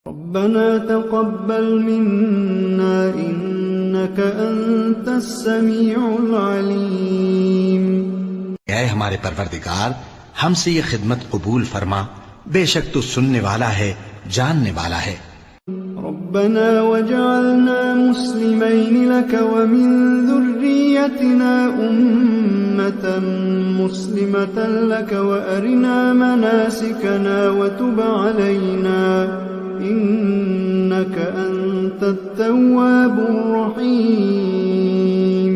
ربنا تقبل منا إنك أنت السميع العليم. اے ہمارے پروردگار ہم سے یہ خدمت قبول فرما، بے شک تو سننے والا ہے، جاننے والا ہے. ربنا وجعلنا مسلمين لك ومن ذريتنا أمة مسلمة لك وأرنا مناسكنا وتب علينا إنك أنت التواب الرحيم.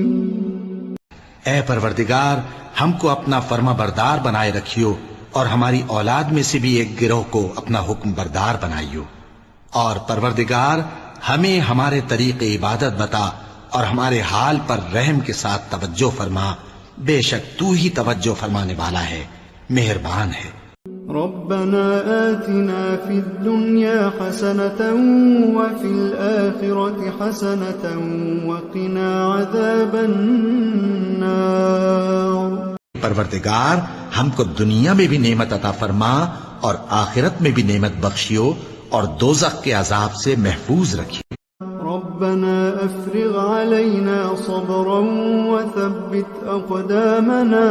اے پروردگار ہم کو اپنا فرما بردار بنائے رکھیو، اور ہماری اولاد میں سے بھی ایک گروہ کو اپنا حکم بردار بنائیو. اور پروردگار ہمیں ہمارے طریق عبادت بتا اور ہمارے حال پر رحم کے ساتھ توجہ فرما، بے شک تو ہی توجہ فرمانے والا ہے، مہربان ہے. ربنا آتنا في الدنيا حسنة وفي الآخرة حسنة وقنا عذاب النار. پروردگار ہم کو دنیا میں بھی نعمت عطا فرما اور آخرت میں بھی نعمت بخشیو اور دوزخ کے عذاب سے محفوظ رکھیو. ربنا افرغ علينا صبرا وثبت أقدامنا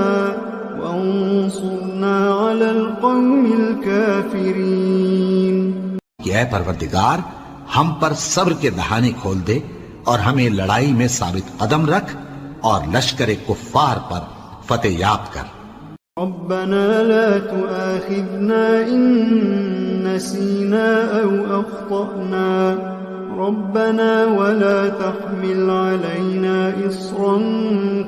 وانصرنا على القوم الكافرين. اے پروردگار ہم پر صبر کے دہانے کھول دے اور ہمیں لڑائی میں ثابت قدم رکھ اور لشکر کفار پر فتح یاب کر. ربنا لا تؤاخذنا إن نسينا أو أخطأنا ربنا ولا تحمل علينا إصرا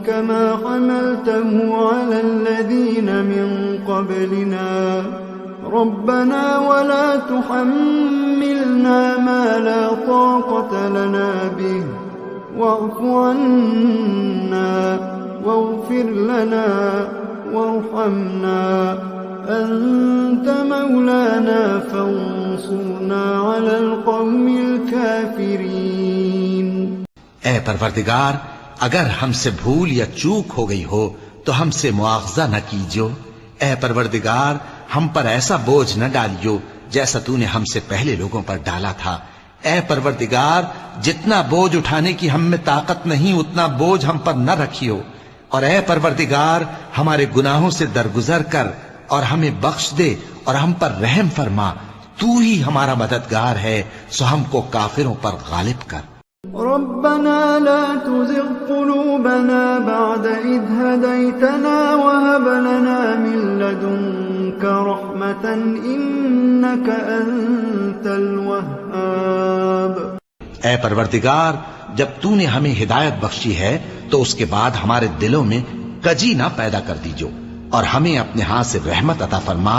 كما حملته على الذين من قبلنا ربنا ولا تحملنا ما لا طاقة لنا به واعف عنا واغفر لنا وارحمنا أنت مولانا فانصرنا على القوم الكافرين. اے پروردگار اگر ہم سے بھول یا چوک ہو گئی ہو تو ہم سے مواخذہ نہ کیجو. اے پروردگار ہم پر ایسا بوجھ نہ ڈالیو جیسا تو نے ہم سے پہلے لوگوں پر ڈالا تھا. اے پروردگار جتنا بوجھ اٹھانے کی ہم میں طاقت نہیں اتنا بوجھ ہم پر نہ رکھیو. اور اے پروردگار ہمارے گناہوں سے درگزر کر اور ہمیں بخش دے اور ہم پر رحم فرما. تو ہی ہمارا مددگار ہے سو ہم کو کافروں پر غالب کر. ربنا لا تزغ قلوبنا بعد إذ هديتنا وهب لنا من لدنك رحمة إنك أنت الوهاب. اے پروردگار جب تو نے ہمیں ہدایت بخشی ہے تو اس کے بعد ہمارے دلوں میں کجی نہ پیدا کر دیجو اور ہمیں اپنے ہاتھ سے رحمت عطا فرما.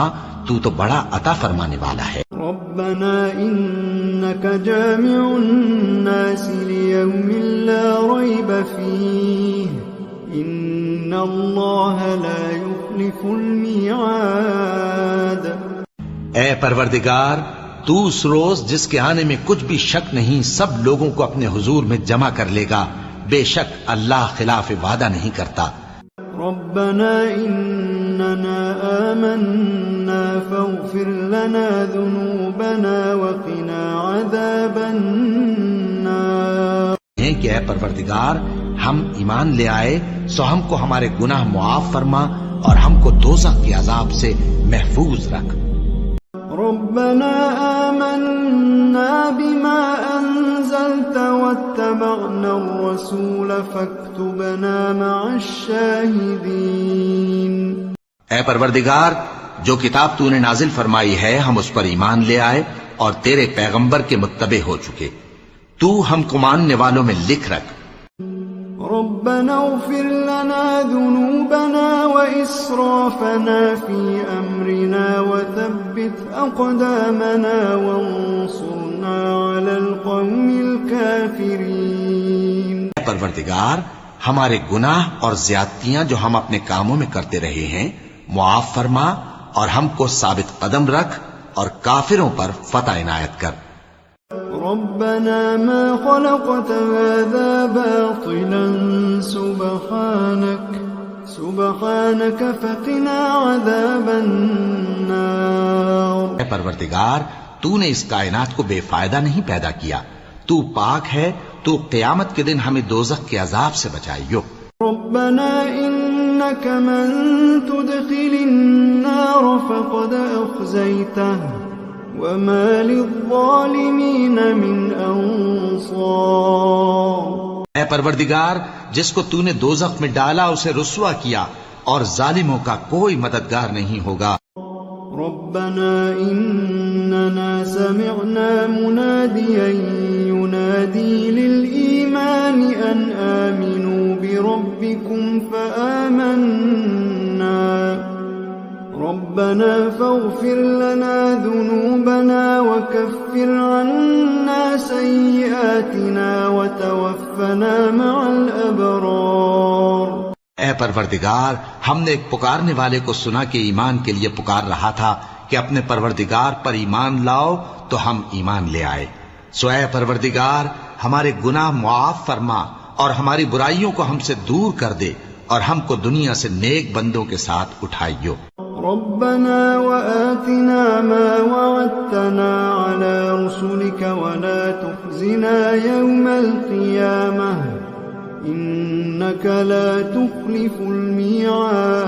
تو بڑا عطا فرمانے والا ہے. ربنا إنك جامع الناس ليوم لا ريب فيه إن الله لا يخلف الميعاد. اے پروردگار تو اس روز جس کے آنے میں کچھ بھی شک نہیں سب لوگوں کو اپنے حضور میں جمع کر لے گا، بے شک اللہ خلاف وعدہ نہیں کرتا. ربنا إننا آمنا فاغفر لنا ذنوبنا وقنا عذاب النار. کہ اے پروردگار ہم ایمان لے آئے سو ہم کو ہمارے گناہ معاف فرما اور ہم کو دوزخ کے عذاب سے محفوظ رکھ. ربنا آمنا بما أنزلت واتبعنا الرسول فاكتبنا مع الشاهدين. اے پروردگار جو کتاب تو نے نازل فرمائی ہے ہم اس پر ایمان لے آئے اور تیرے پیغمبر کے متبع ہو چکے. تو ہم کو ماننے والوں میں لکھ رکھ. ربنا اغفر لنا ذنوبنا وإسرافنا في أمرنا وثبت أقدامنا وانصرنا على القوم الكافرين. اے پروردگار ہمارے گناہ اور زیادتیاں جو ہم اپنے کاموں میں کرتے رہے ہیں معاف فرما اور ہم کو ثابت قدم رکھ اور کافروں پر فتح عنایت کر. ربنا ما خلقت هذا باطلا سبحانك فقنا عذاب النار. اے پروردگار تو نے اس کائنات کو بے فائدہ نہیں پیدا کیا. تو پاک ہے، تو قیامت کے دن ہمیں دوزخ کے عذاب سے بچائیو. ربنا إنك من تدخل النار فقد أخزيته وما للظالمين من أنصار. اے پروردگار، جس کو تو نے دوزخ میں ڈالا اسے رسوا کیا، اور ظالموں کا کوئی مددگار نہیں ہوگا. ربنا إننا سمعنا مناديا ينادي للإيمان أن آمنوا بربكم فآمنا ربنا فاغفر لنا ذنوبنا وكفر عنا سيئاتنا وتوفنا مع الأبرار. اے پروردگار، ہم نے ایک پکارنے والے کو سنا کہ ایمان کے لیے پکار رہا تھا کہ اپنے پروردگار پر ایمان لاؤ، تو ہم ایمان لے آئے. سو اے پروردگار، ہمارے گناہ معاف فرما اور ہماری برائیوں کو ہم سے دور کر دے، اور ہم کو دنیا سے نیک بندوں کے ساتھ اٹھائیو. ربنا وآتنا ما وعدتنا على رسلك ولا تخزنا يوم القيامة إنك لا تخلف الميعاد.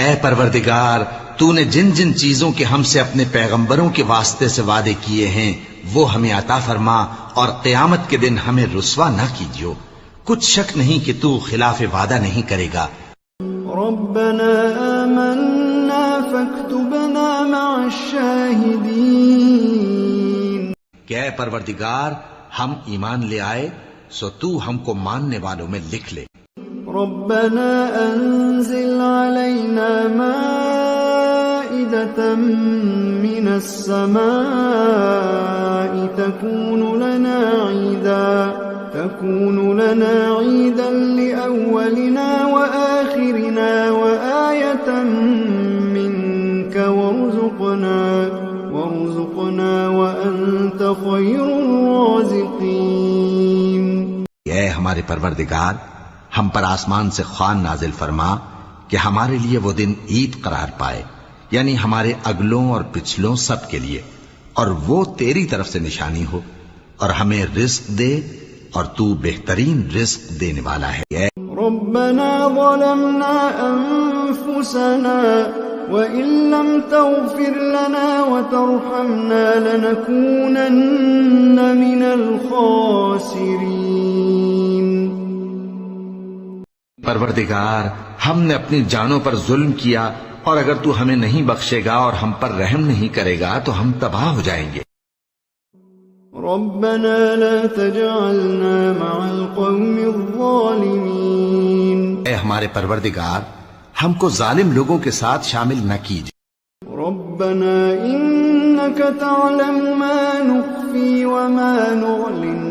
اے پروردگار، تو نے جن جن چیزوں کے ہم سے اپنے پیغمبروں کے واسطے سے وعدے کیے ہیں وہ ہمیں عطا فرما، اور قیامت کے دن ہمیں رسوا نہ کیجیو. کچھ شک نہیں کہ تو خلاف وعدہ نہیں کرے گا. ربنا آمنا فاكتبنا مع الشاهدين. کہ اے پروردگار، ہم ایمان لے آئے، سو تو ہم کو ماننے والوں میں لکھ لے. ربنا أنزل علينا مائدة من السماء تكون لنا عيدا لأولنا وآخرنا وآية منك وارزقنا وأنت خير الرازقين. اے ہمارے پروردگار، ہم پر آسمان سے خوان نازل فرما کہ ہمارے لیے وہ دن عید قرار پائے، یعنی ہمارے اگلوں اور پچھلوں سب کے لیے، اور وہ تیری طرف سے نشانی ہو، اور ہمیں رزق دے، اور تو بہترین رزق دینے والا ہے. ربنا ظلمنا أنفسنا وإن لم تغفر لنا وترحمنا لنكونن من الخاسرين. پروردگار، ہم نے اپنی جانوں پر ظلم کیا، اور اگر تو ہمیں نہیں بخشے گا اور ہم پر رحم نہیں کرے گا تو ہم تباہ ہو جائیں گے. ربنا لا تجعلنا مع القوم الظالمين. اے ہمارے پروردگار، ہم کو ظالم لوگوں کے ساتھ شامل نہ کیجیے. ربنا إنك تعلم ما نخفي وما نعلن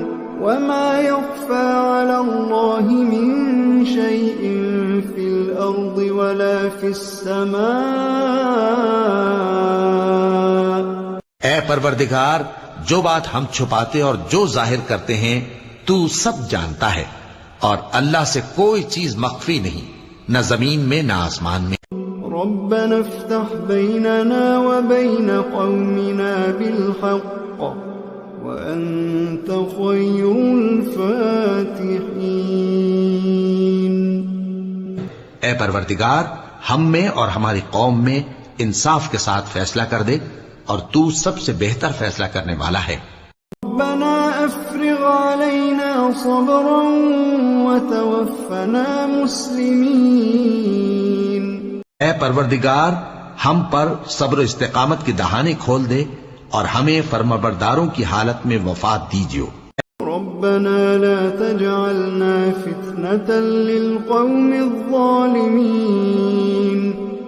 وما يخفى على الله من شيء في الأرض ولا في السماء. اے پروردگار، جو بات ہم چھپاتے اور جو ظاہر کرتے ہیں تو سب جانتا ہے، اور اللہ سے کوئی چیز مخفی نہیں، نہ زمین میں نہ آسمان میں. ربنا افتح بيننا وبين قومنا بالحق وأنت خير الفاتحين. اے پروردگار، ہم میں اور ہماری قوم میں انصاف کے ساتھ فیصلہ کر دے، اور تو سب سے بہتر فیصلہ کرنے والا ہے. ربنا افرغ علينا صبرا وتوفنا مسلمين. اے پروردگار، ہم پر صبر و استقامت کی دہانے کھول دے، اور ہمیں فرمانبرداروں کی حالت میں وفات دیجیو. ربنا لا تجعلنا فتنة للقوم الظالمين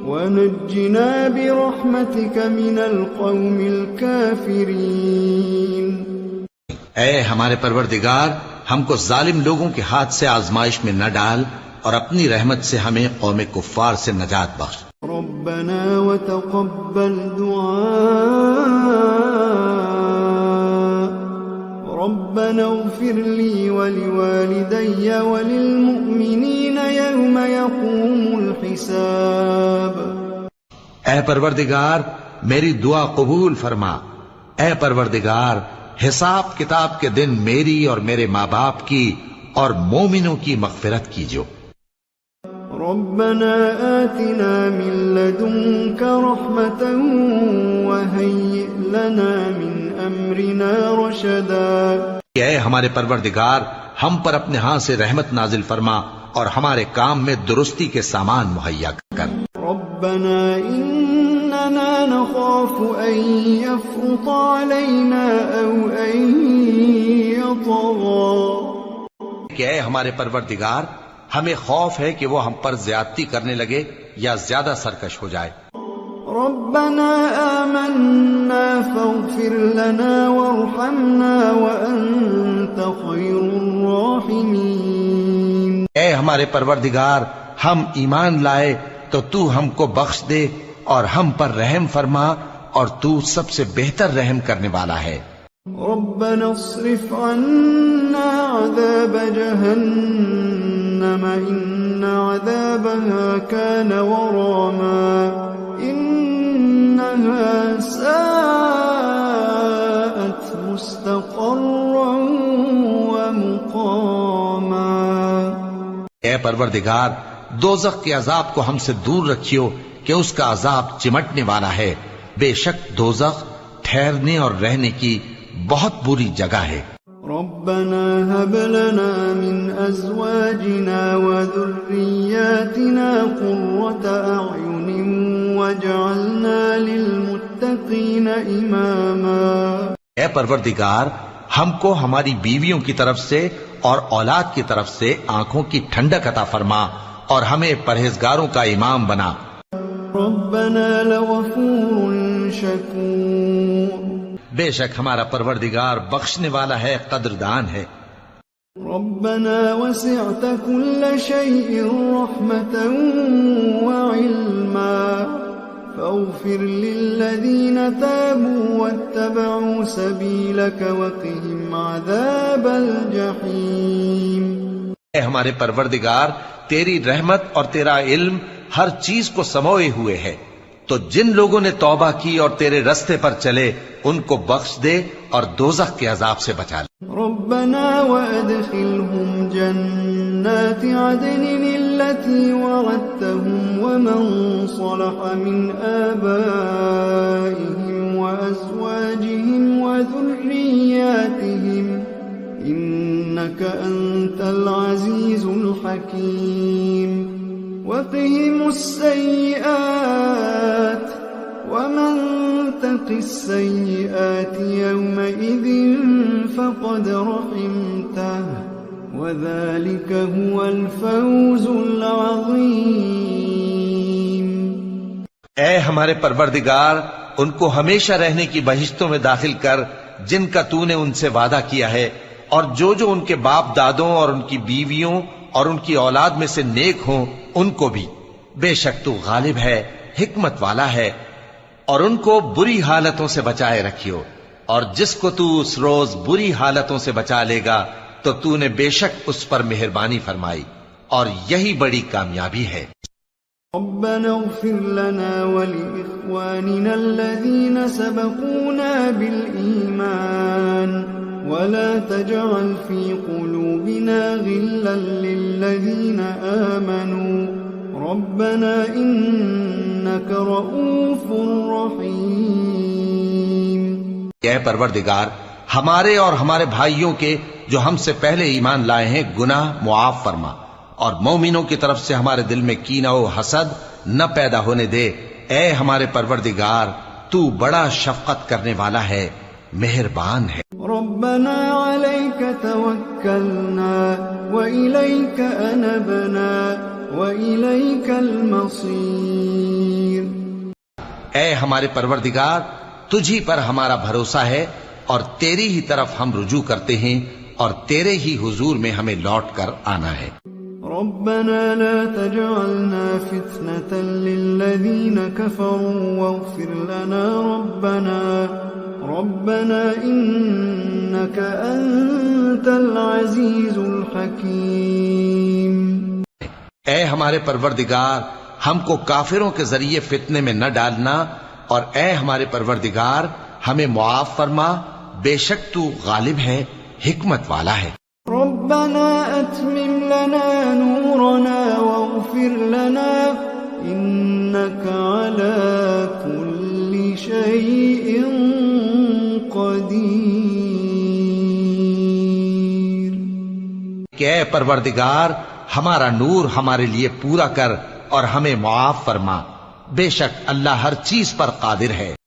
ونجنا برحمتك من القوم الكافرين. اے ہمارے پروردگار، ہم کو ظالم لوگوں کے ہاتھ سے آزمائش میں نہ ڈال، اور اپنی رحمت سے ہمیں قوم کفار سے نجات بخش. ربنا وتقبل دعاء ربنا اغفر لي ولوالدي وللمؤمنين يوم يقوم الحساب. اے پروردگار، میری دعا قبول فرما اے پروردگار حساب کتاب کے دن میری اور میرے ماں باپ کی اور مومنوں کی مغفرت کیجو۔ ربنا آتنا من لدنك رحمة وهيئ لنا من أمرنا رشدا۔ اے ہمارے پروردگار ہم پر اپنے ہاں سے رحمت نازل فرما اور ہمارے کام میں درستی کے سامان مہیا کر۔ ربنا إننا نخاف أن يفرط علينا أو أن يطغى۔ کہ اے ہمارے پروردگار ہمیں خوف ہے کہ وہ ہم پر زیادتی کرنے لگے یا زیادہ سرکش ہو جائے۔ ربنا آمنا فاغفر لنا وارحمنا وأنت خير الراحمين۔ اے ہمارے پروردگار ہم ایمان لائے تو تو ہم کو بخش دے اور ہم پر رحم فرما اور تو سب سے بہتر رحم کرنے والا ہے۔ ربنا اصرف عنا عذاب جهنم إن عذابها كان غراما إنها ساءت مستقرا ومقاما۔ اے پروردگار دوزخ کے عذاب کو ہم سے دور رکھیو کہ اس کا عذاب چمٹنے والا ہے، بے شک دوزخ ٹھہرنے اور رہنے کی بہت بری جگہ ہے۔ ربنا هب لنا من ازواجنا وذرياتنا قرة اعين واجعلنا للمتقين اماما۔ اے پروردگار ہم کو ہماری بیویوں کی طرف سے اور اولاد کی طرف سے آنکھوں کی ٹھنڈک عطا فرما اور ہمیں پرہیزگاروں کا امام بنا۔ ربنا لغفور شکور۔ بے شک ہمارا پروردگار بخشنے والا ہے، قدردان ہے۔ ربنا وسعت كل شيء رحمة وعلما فاغفر للذين تابوا واتبعوا سبيلك وقهم عذاب الجحيم۔ اے ہمارے پروردگار تیری رحمت اور تیرا علم ہر چیز کو سموئے ہوئے ہے، تو جن لوگوں نے توبہ کی اور تیرے رستے پر چلے ان کو بخش دے اور دوزخ کے عذاب سے بچا لے۔ ربنا وادخلهم جنات عدن التي وعدتهم ومن صلح من آبائهم وأزواجهم وذرياتهم إنك أنت العزيز الحكيم وقهم السيئات ومن تق السيئات يومئذ فقد رحمته وذلك هو الفوز العظيم۔ اے ہمارے پروردگار ان کو ہمیشہ رہنے کی بہشتوں میں داخل کر جن کا تو نے ان سے وعدہ کیا ہے، اور جو جو ان کے باپ دادوں اور ان کی بیویوں اور ان کی اولاد میں سے نیک ہوں ان کو بھی۔ بے شک تو غالب ہے، حکمت والا ہے، اور ان کو بری حالتوں سے بچائے رکھیو، اور جس کو تو اس روز بری حالتوں سے بچا لے گا تو تو نے بے شک اس پر مہربانی فرمائی، اور یہی بڑی کامیابی ہے۔ ربنا اغفر لنا ولإخواننا الذين سبقونا بالإيمان ولا تجعل في قلوبنا غلا للذين آمنوا ربنا إنك رؤوف رحيم۔ اے پروردگار ہمارے اور ہمارے بھائیوں کے جو ہم سے پہلے ایمان لائے ہیں گناہ معاف فرما، اور مومنوں کی طرف سے ہمارے دل میں کینہ و حسد نہ پیدا ہونے دے۔ اے ہمارے پروردگار تو بڑا شفقت کرنے والا ہے، مہربان ہے۔ ربنا عليك توكلنا وإليك أنبنا وإليك المصير۔ اے ہمارے پروردگار تجھی پر ہمارا بھروسہ ہے اور تیری ہی طرف ہم رجوع کرتے ہیں اور تیرے ہی حضور میں ہمیں لوٹ کر آنا ہے۔ ربنا لا تجعلنا فتنة للذين كفروا واغفر لنا ربنا إنك أنت العزيز الحكيم۔ اے ہمارے پروردگار ہم کو کافروں کے ذریعے فتنے میں نہ ڈالنا، اور اے ہمارے پروردگار ہمیں معاف فرما، بے شک تو غالب ہے، حکمت والا ہے۔ ربنا أتمم لنا نورنا واغفر لنا إنك على كل شيء قدير۔ کہ اے پروردگار ہمارا نور ہمارے لیے پورا کر اور ہمیں معاف فرما، بے شک اللہ ہر چیز پر قادر ہے۔